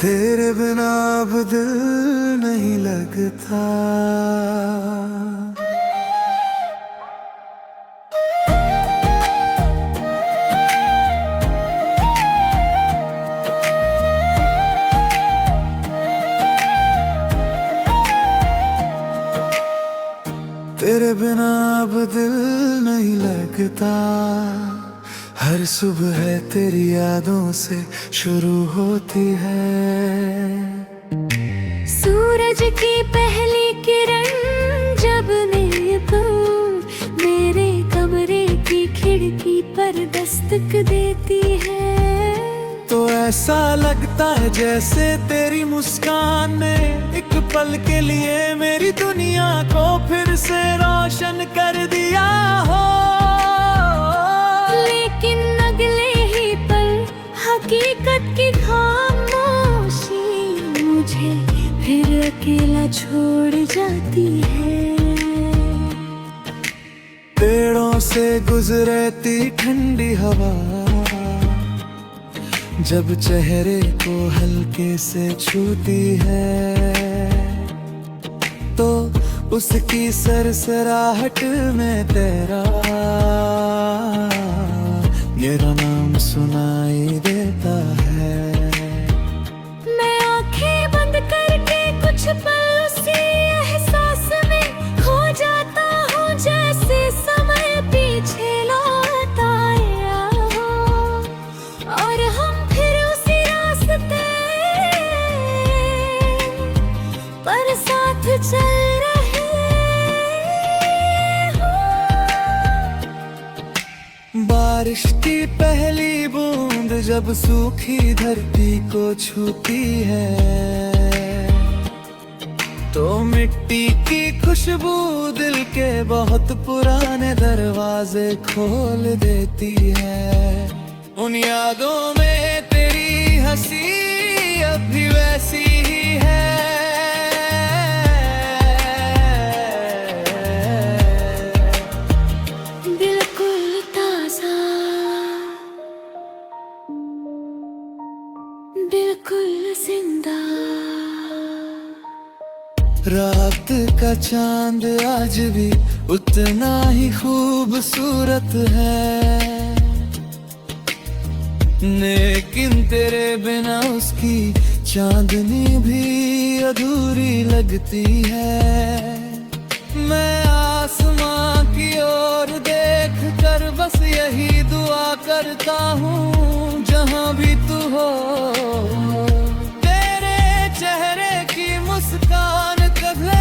तेरे बिना अब दिल नहीं लगता। तेरे बिना अब दिल नहीं लगता। हर सुबह तेरी यादों से शुरू होती है। सूरज की पहली किरण जब मेरे कमरे की खिड़की पर दस्तक देती है, तो ऐसा लगता है जैसे तेरी मुस्कान ने एक पल के लिए मेरी दुनिया को फिर से रोशन कर दिया हो। लेकिन अगले ही पल हकीकत की खामोशी मुझे फिर अकेला छोड़ जाती है। पेड़ों से गुजरती ठंडी हवा जब चेहरे को हल्के से छूती है, तो उसकी सरसराहट में तेरा मेरा नाम सुनाई देता है। मैं आंखें बंद करके कुछ पल उसी एहसास में खो जाता हूँ, जैसे समय पीछे लौट आया हो और हम फिर उसी रास्ते पर साथ चल रहे हो। बारिश की पहली बूंद जब सूखी धरती को छूती है, तो मिट्टी की खुशबू दिल के बहुत पुराने दरवाजे खोल देती है। उन यादों में तेरी हंसी अब भी वैसी ही है। बिल्कुल ताजा, बिल्कुल जिंदा। रात का चांद आज भी उतना ही खूबसूरत है, लेकिन तेरे बिना उसकी चांदनी भी अधूरी लगती है। मैं आसमां की ओर देख कर बस यही दुआ करता हूँ, जहाँ भी तू हो तेरे चेहरे की मुस्कान कभी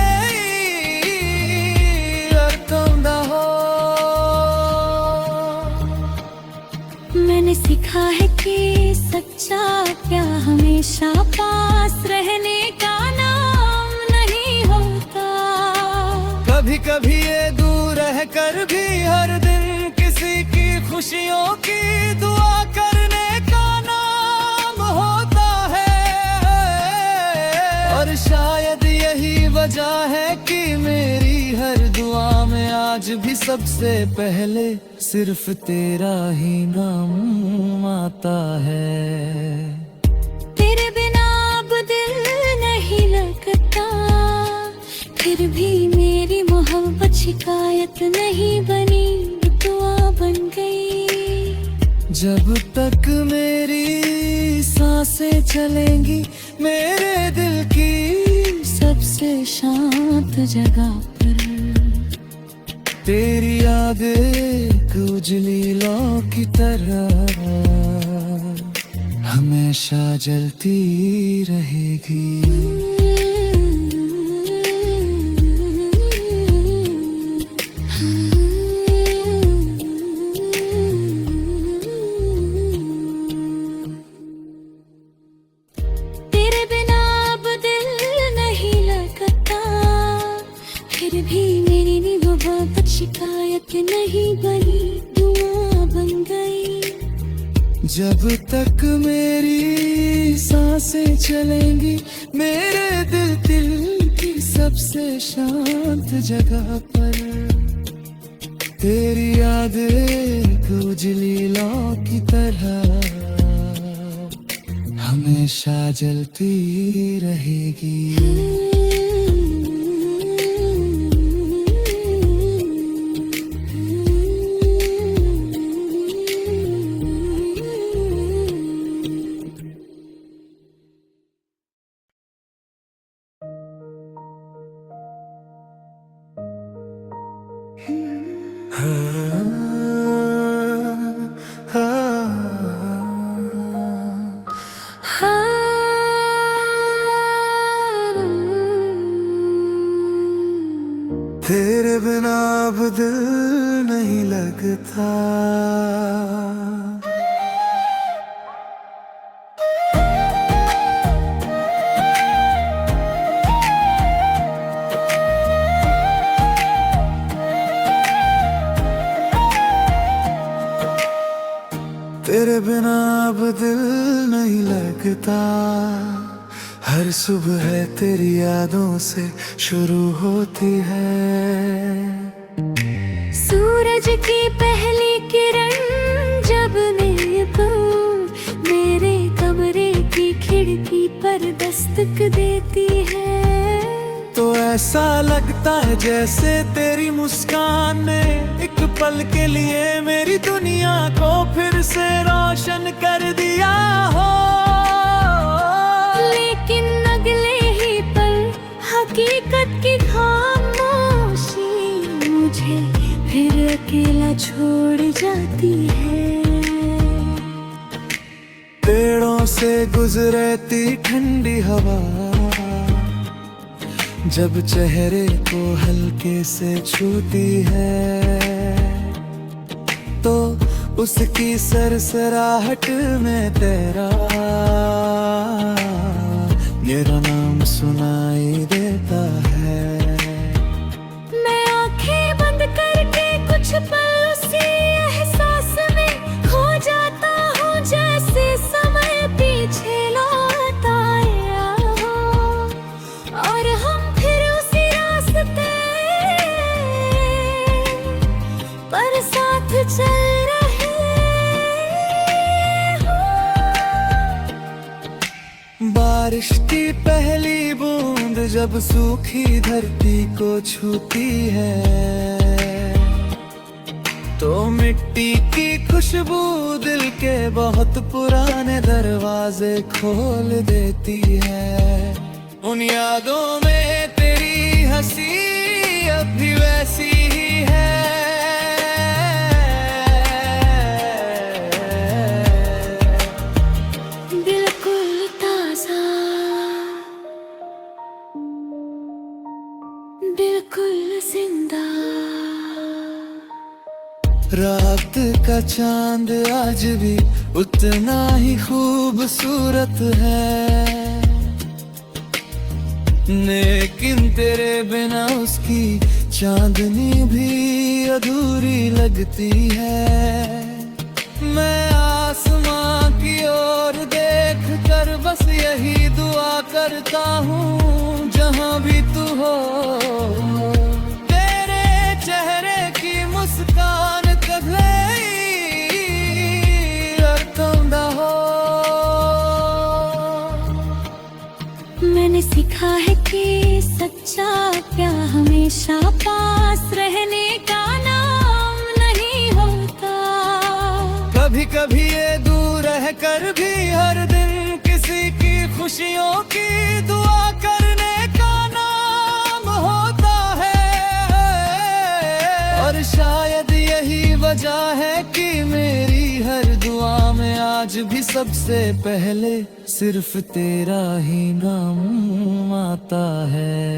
और तुम ना हो। मैंने सीखा है कि सच्चा प्यार हमेशा पास रहने का नाम नहीं होता। कभी कभी ये दूर रह कर भी हर दिन किसी की खुशियों की दुआ करने का नाम होता है। और शायद यही वजह है कि मेरी हर दुआ में आज भी सबसे पहले सिर्फ तेरा ही नाम आता है। तेरे बिना अब दिल नहीं लगता, फिर भी मेरी मोहब्बत शिकायत नहीं बनी, दुआ बन गई। जब तक मेरी सांसें चलेंगी मेरे दिल की सबसे शांत जगह पर तेरी याद एक उजली लौ की तरह हमेशा जलती रहेगी। तेरे बिना अब दिल नहीं लगता, फिर भी मेरी मोहब्बत शिकायत नहीं बनी, दुआ बन गई। जब तक मेरी सांसें चलेंगी, मेरे दिल की सबसे शांत जगह पर तेरी यादें उजली लौ की तरह हमेशा जलती रहेगी। तेरे बिना अब दिल नहीं लगता, तेरे बिना अब दिल नहीं लगता। हर सुबह तेरी यादों से शुरू होती है। सूरज की पहली किरण जब मेरे कमरे की खिड़की पर दस्तक देती है, तो ऐसा लगता है जैसे तेरी मुस्कान ने एक पल के लिए मेरी दुनिया को फिर से रोशन कर दिया हो। लेकिन अगले ही पल हकीकत की खामोशी मुझे फिर अकेला छोड़ जाती है। पेड़ों से गुजरती ठंडी हवा जब चेहरे को हल्के से छूती है, तो उसकी सरसराहट में तेरा मेरा नाम सुनाई देता है। मैं आंखें बंद करके कुछ पल उसी एहसास में खो जाता हूँ, जैसे समय पीछे लौट आया हो और हम फिर उसी रास्ते पर साथ चल रहे हो। बारिश की पहली बूंद जब सूखी धरती को छूती है, तो मिट्टी की खुशबू दिल के बहुत पुराने दरवाजे खोल देती है। उन यादों में तेरी हंसी अब भी वैसी ही है। बिल्कुल ताजा, बिल्कुल जिंदा। रात का चांद आज भी उतना ही खूबसूरत है, लेकिन तेरे बिना उसकी चांदनी भी अधूरी लगती है। मैं आसमां की ओर देख कर बस यही दुआ करता हूँ, जहाँ भी तू हो तेरे चेहरे की मुस्कान कभी अर्थम हो। मैंने सीखा है कि सच्चा प्यार हमेशा पास रहने का नाम नहीं होता। कभी कभी ये दूर रह कर भी हर दिन किसी की खुशियों की दुआ करने का नाम होता है। और शायद यही वजह है कि मेरी हर दुआ में आज भी सबसे पहले सिर्फ तेरा ही नाम आता है।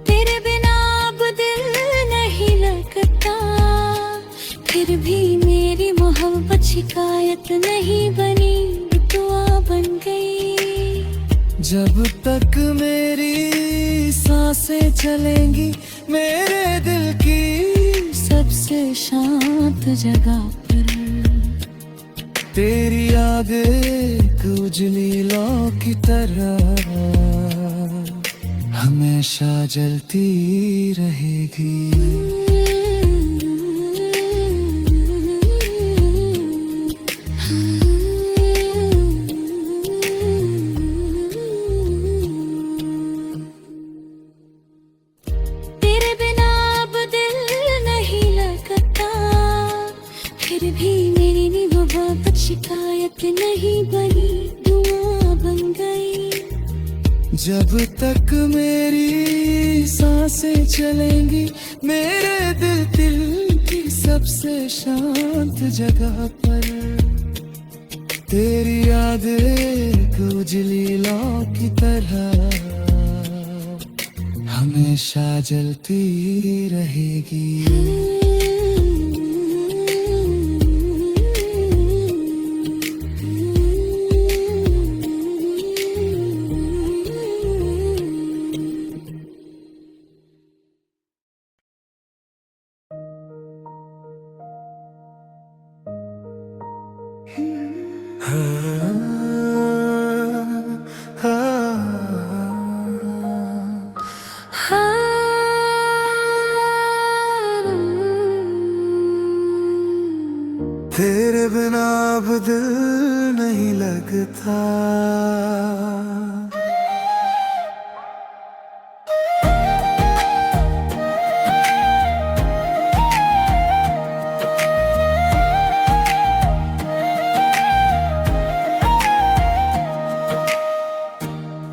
तेरे बिना अब दिल नहीं लगता, फिर भी मेरी मोहब्बत शिकायत नहीं बनी, दुआ बन गई। जब तक मेरी सांसें चलेंगी, मेरे दिल की सबसे शांत जगह पर तेरी याद एक उजली लौ की तरह हमेशा जलती रहेगी। तेरे बिना अब दिल नहीं लगता, फिर भी मेरी नी वो बात शिकायत नहीं बनी, दुआ बन गई। जब तक मेरी सांसें चलेंगी मेरे दिल की सबसे शांत जगह पर तेरी याद एक उजली लौ की तरह हमेशा जलती रहेगी। तेरे बिना अब दिल नहीं लगता।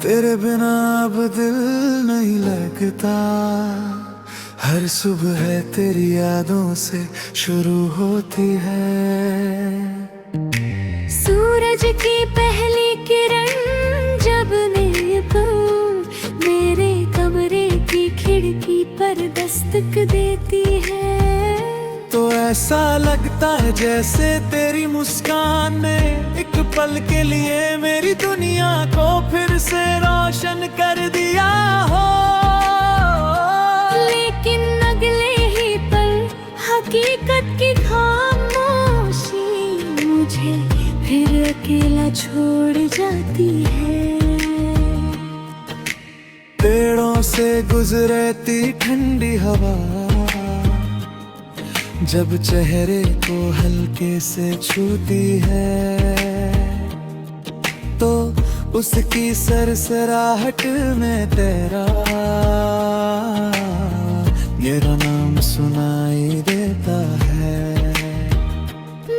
तेरे बिना अब दिल नहीं लगता। हर सुबह तेरी यादों से शुरू होती है। सूरज की पहली किरण जब मेरे कमरे की खिड़की पर दस्तक देती है, तो ऐसा लगता है जैसे तेरी मुस्कान ने एक पल के लिए मेरी दुनिया को फिर से रोशन कर दिया हो। लेकिन अगले ही पल हकीकत की खामोशी मुझे फिर अकेला छोड़ जाती है। पेड़ों से गुजरती ठंडी हवा जब चेहरे को हल्के से छूती है, तो उसकी सरसराहट में तेरा मेरा नाम सुनाई देता है।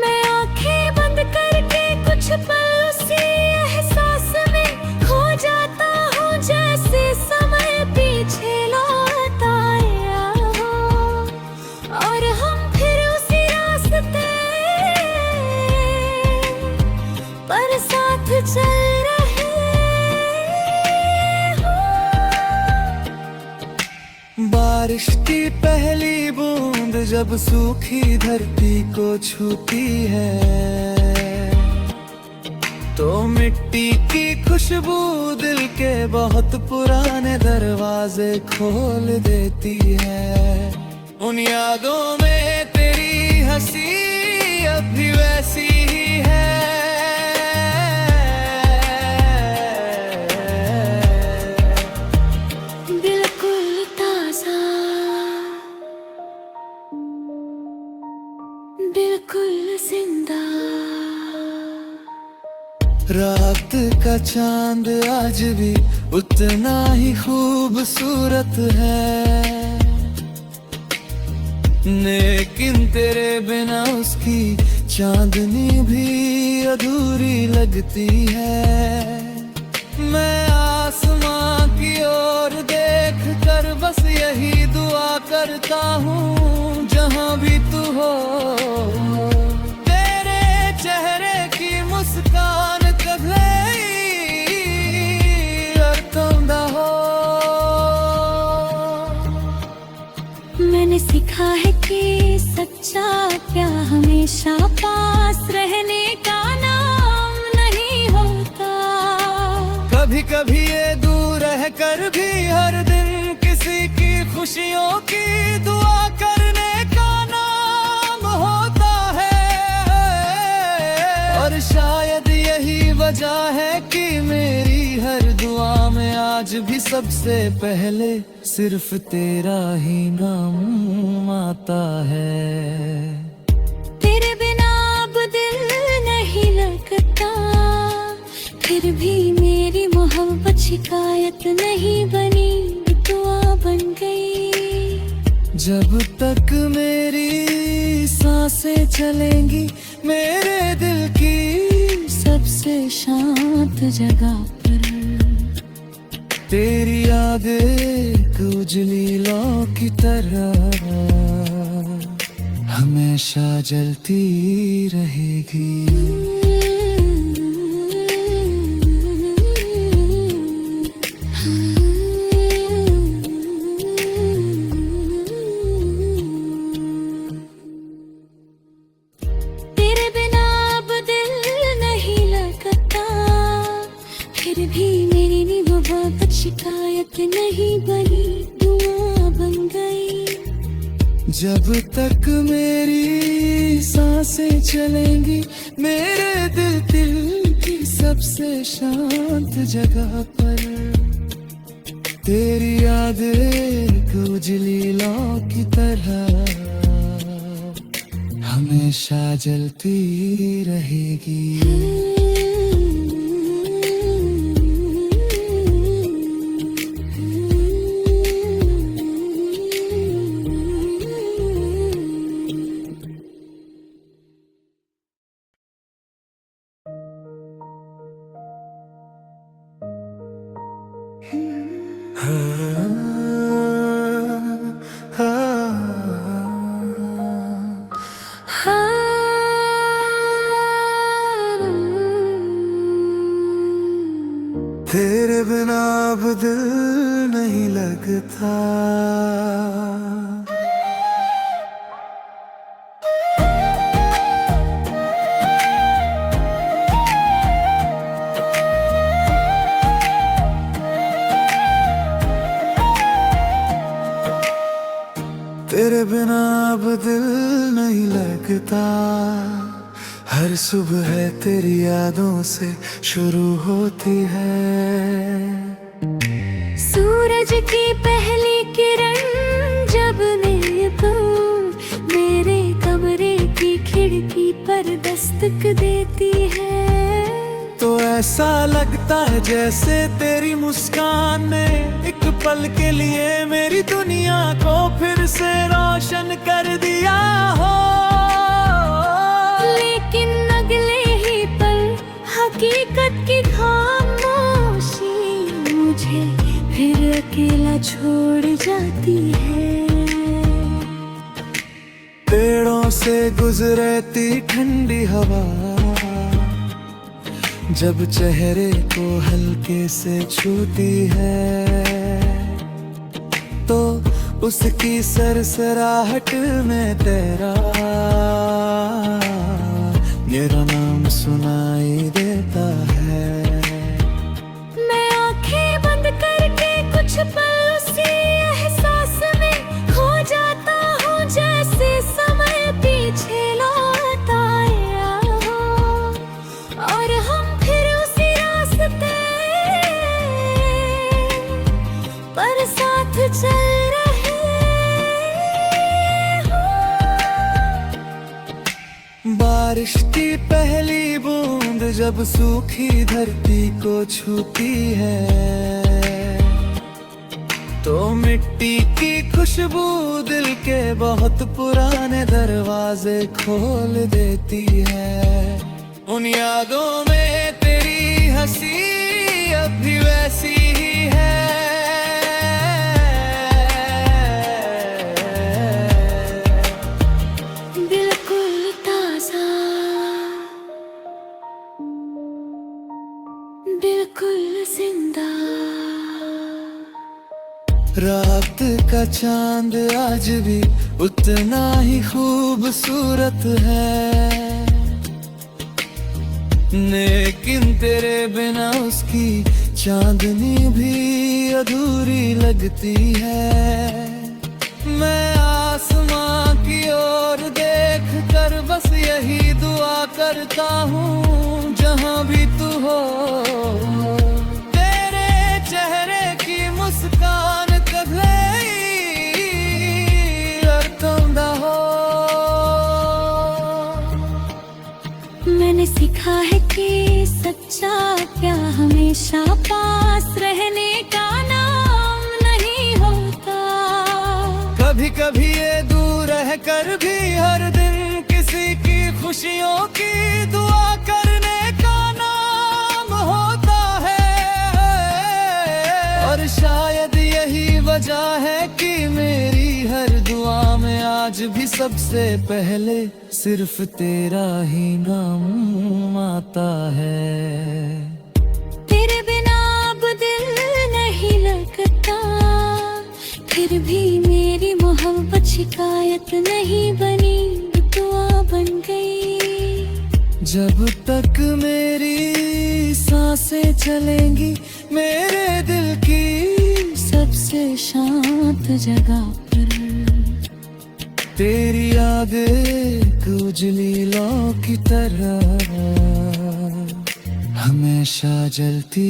मैं आंखें बंद करके कुछ पल उसी एहसास में खो जाता हूँ, जैसे समय पीछे लौट आया हो और हम फिर उसी रास्ते पर साथ चल रहे हो। बारिश की पहली बूंद जब सूखी धरती को छूती है, तो मिट्टी की खुशबू दिल के बहुत पुराने दरवाजे खोल देती है। उन यादों में तेरी हंसी अब भी वैसी ही है। बिल्कुल ताजा, बिल्कुल जिंदा। रात का चांद आज भी उतना ही खूबसूरत है, लेकिन तेरे बिना उसकी चांदनी भी अधूरी लगती है। मैं आसमां की ओर देख कर बस यही दुआ करता हूँ, जहाँ भी तू हो तेरे चेहरे की मुस्कान कभी अर्थमदा हो। मैंने सीखा है कि सच्चा प्यार हमेशा पास रहने का नाम नहीं होता। कभी कभी ये दूर रह कर भी हर दिन किसी की खुशियों की दुआ करने का नाम होता है। और शायद यही वजह है कि मेरी हर दुआ में आज भी सबसे पहले सिर्फ तेरा ही नाम आता है। तेरे बिना अब दिल नहीं लगता, फिर भी मेरी मोहब्बत शिकायत नहीं बनी, दुआ बन गई। जब तक मेरी सांसें चलेंगी मेरे दिल की सबसे शांत जगह पर तेरी याद एक उजली लौ की तरह हमेशा जलती रहेगी। तेरे बिना अब दिल नहीं लगता, फिर भी मेरी मोहब्बत शिकायत नहीं बनी, दुआ बन गई। जब तक मेरी सांसें चलेंगी मेरे दिल की सबसे शांत जगह पर तेरी याद एक उजली लौ की तरह हमेशा जलती रहेगी। तेरे बिना अब दिल नहीं लगता। तेरे बिना अब दिल नहीं लगता, हर सुबह तेरी यादों से शुरू होती है। सूरज की पहली किरण जब मेरे कमरे की खिड़की पर दस्तक देती है, तो ऐसा लगता है जैसे तेरी मुस्कान ने एक पल के लिए मेरी दुनिया को फिर से रोशन कर दिया हो। लेकिन अगले ही पल हकीकत की खामोशी मुझे फिर अकेला छोड़ जाती है। पेड़ों से गुजरती ठंडी हवा जब चेहरे को हल्के से छूती है, तो उसकी सरसराहट में तेरा मेरा नाम सुनाई देता है। मैं आंखें बंद करके कुछ पल उसी एहसास में खो जाता हूँ, जैसे समय पीछे लौट आया हो और हम फिर उसी रास्ते पर साथ चल रहे हो। बारिश की पहली बूंद जब सूखी धरती को छूती है, तो मिट्टी की खुशबू दिल के बहुत पुराने दरवाजे खोल देती है। उन यादों में तेरी हंसी अब भी वैसी ही है। बिल्कुल ताजा, बिल्कुल जिंदा। रात का चांद आज भी उतना ही खूबसूरत है, लेकिन तेरे बिना उसकी चांदनी भी अधूरी लगती है। मैं आसमां की ओर देख कर बस यही दुआ करता हूँ जहां भी तू हो, तेरे चेहरे की मुस्कान कभी अर्थंदा हो। मैंने सीखा है कि सच्चा प्यार हमेशा पास रहने का नाम नहीं होता। कभी कभी ये दूर रह कर भी हर दिन किसी की खुशियों की दुआ करने का नाम होता है। और शायद यही वजह है कि मेरी हर दुआ में आज भी सबसे पहले सिर्फ तेरा ही नाम आता है। तेरे बिना अब दिल नहीं लगता, फिर भी मेरी मोहब्बत शिकायत नहीं बनी, दुआ बन गई। जब तक मेरी सांसें चलेंगी मेरे दिल की सबसे शांत जगह पर तेरी याद एक उजली लौ की तरह हमेशा जलती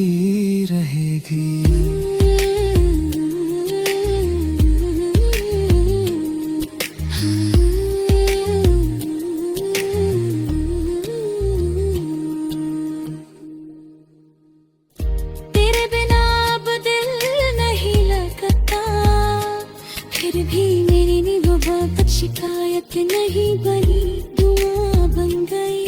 रहेगी। तेरे बिना अब दिल नहीं लगता, फिर भी मेरी मोहब्बत शिकायत नहीं बनी, दुआ बन गई।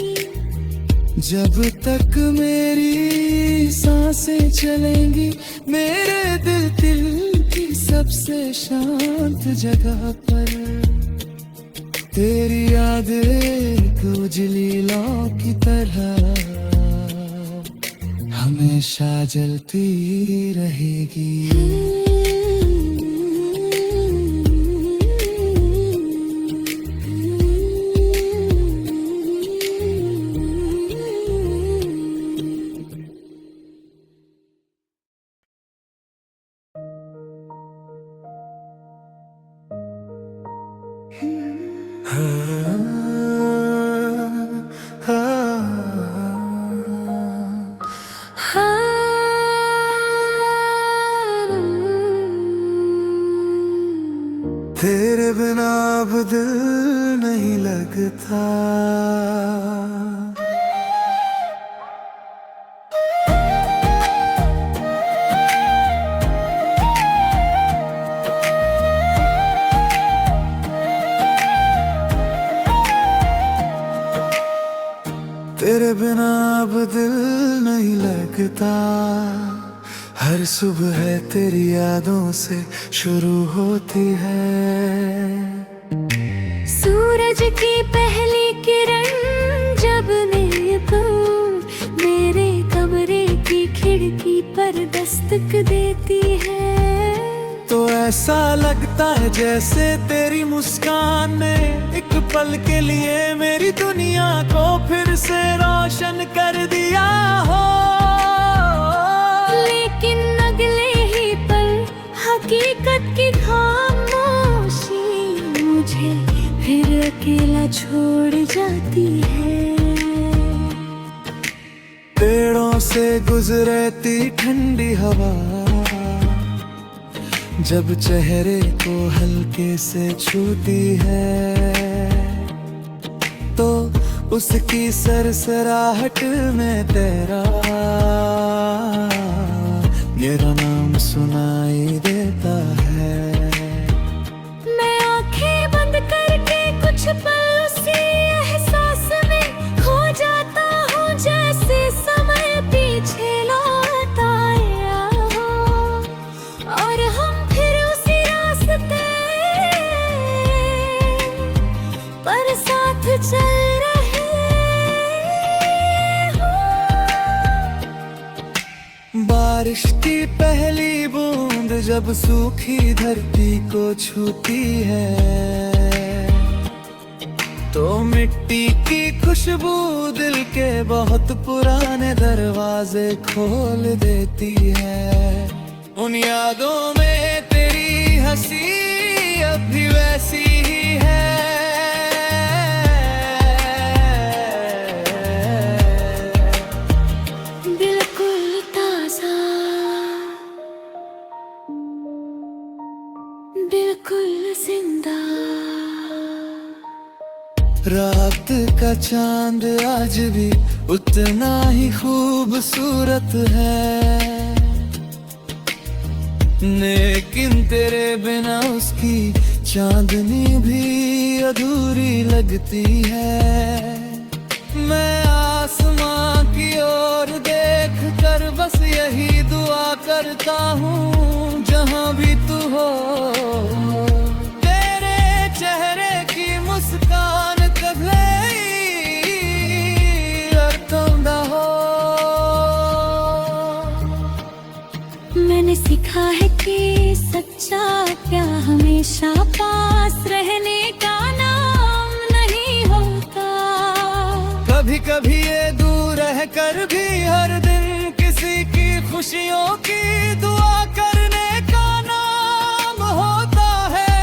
जब तक मेरी सांसें चलेंगी मेरे दिल की सबसे शांत जगह पर तेरी याद एक उजली लौ की तरह हमेशा जलती रहेगी। तेरे बिना अब दिल नहीं लगता। तेरे बिना अब दिल नहीं लगता। हर सुबह तेरी यादों से शुरू होती है। सूरज की पहली किरण जब मेरे कमरे की खिड़की पर दस्तक देती है, तो ऐसा लगता है जैसे तेरी मुस्कान ने एक पल के लिए मेरी दुनिया को फिर से रोशन कर दिया हो। लेकिन अगले ही पल हकीकत की खामोशी मुझे फिर अकेला छोड़ जाती है। पेड़ों से गुजरती ठंडी हवा जब चेहरे को हल्के से छूती है, तो उसकी सरसराहट में तेरा मेरा नाम सुनाई देता है। मैं आंखें बंद करके कुछ पल उसी एहसास में खो जाता हूँ, जैसे समय पीछे लौट आया हो और हम फिर उसी रास्ते पर साथ चल रहे हो। बारिश की पहली बूंद जब सूखी धरती को छूती है, तो मिट्टी की खुशबू दिल के बहुत पुराने दरवाजे खोल देती है। उन यादों में तेरी हंसी अब भी वैसी ही है। चांद आज भी उतना ही खूबसूरत है, लेकिन तेरे बिना उसकी चांदनी भी अधूरी लगती है। मैं आसमां की ओर देख कर बस यही दुआ करता हूँ, जहाँ भी तू हो तेरे चेहरे की मुस्कान कभी अर्थम ना हो। मैंने सीखा है कि सच्चा प्यार हमेशा पास रहने का नाम नहीं होता। कभी कभी ये दूर रह कर भी हर दिन किसी की खुशियों की दुआ करने का नाम होता है।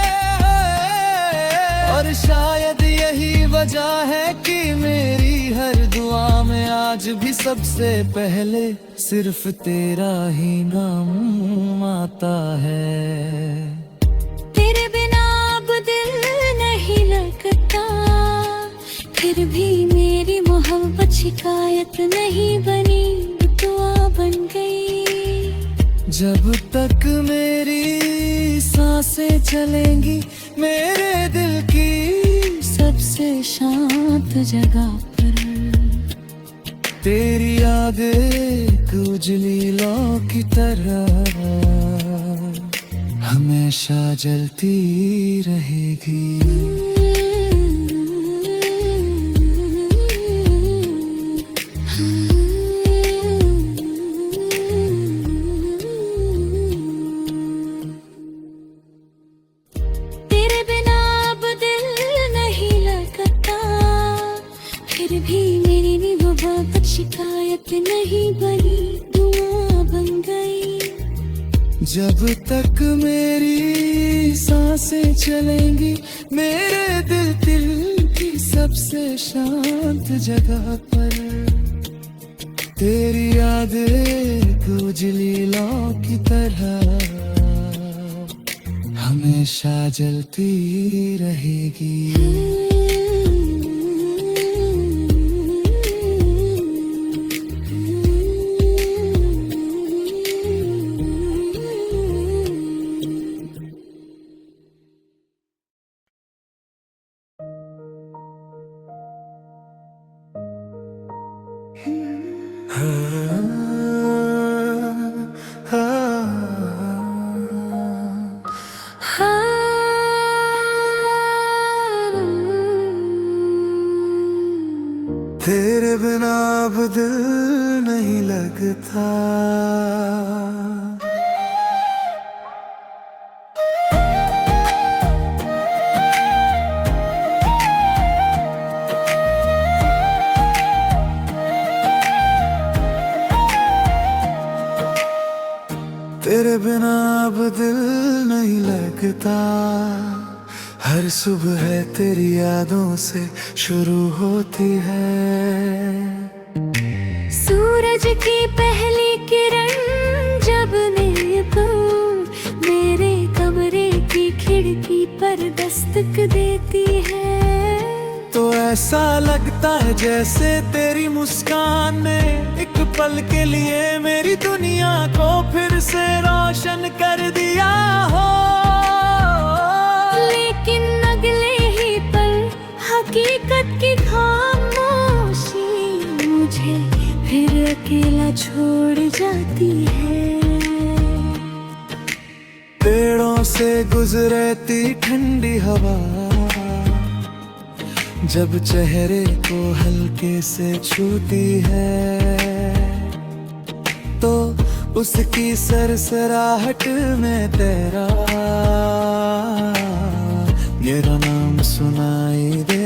और शायद यही वजह है कि मेरी हर दुआ में आज भी सबसे पहले सिर्फ तेरा ही नाम आता है। तेरे बिना अब दिल नहीं लगता, फिर भी मेरी मोहब्बत शिकायत नहीं बनी, दुआ बन गई। जब तक मेरी सांसें चलेंगी मेरे दिल की सबसे शांत जगह पर तेरी यादें उजली लौ की तरह हमेशा जलती रहेगी। तेरे बिना अब दिल नहीं लगता, फिर भी मेरी मोहब्बत शिकायत नहीं बनी, दुआ बन गई। जब तक मेरी सांसें चलेंगी मेरे दिल की सबसे शांत जगह पर तेरी यादें उजली लौ की तरह हमेशा जलती रहेगी। तेरे बिना अब दिल नहीं लगता। तेरे बिना अब दिल नहीं लगता, हर सुबह तेरी यादों से शुरू होती है। सूरज की पहली किरण जब मेरे कमरे की खिड़की पर दस्तक देती है, तो ऐसा लगता है जैसे तेरी मुस्कान ने एक पल के लिए मेरी दुनिया को फिर से रोशन कर दिया हो। लेकिन अगले ही पल हकीकत की खामोशी मुझे फिर अकेला छोड़ जाती है। पेड़ों से गुजरती ठंडी हवा जब चेहरे को हल्के से छूती है, तो उसकी सरसराहट में तेरा मेरा नाम सुनाई दे।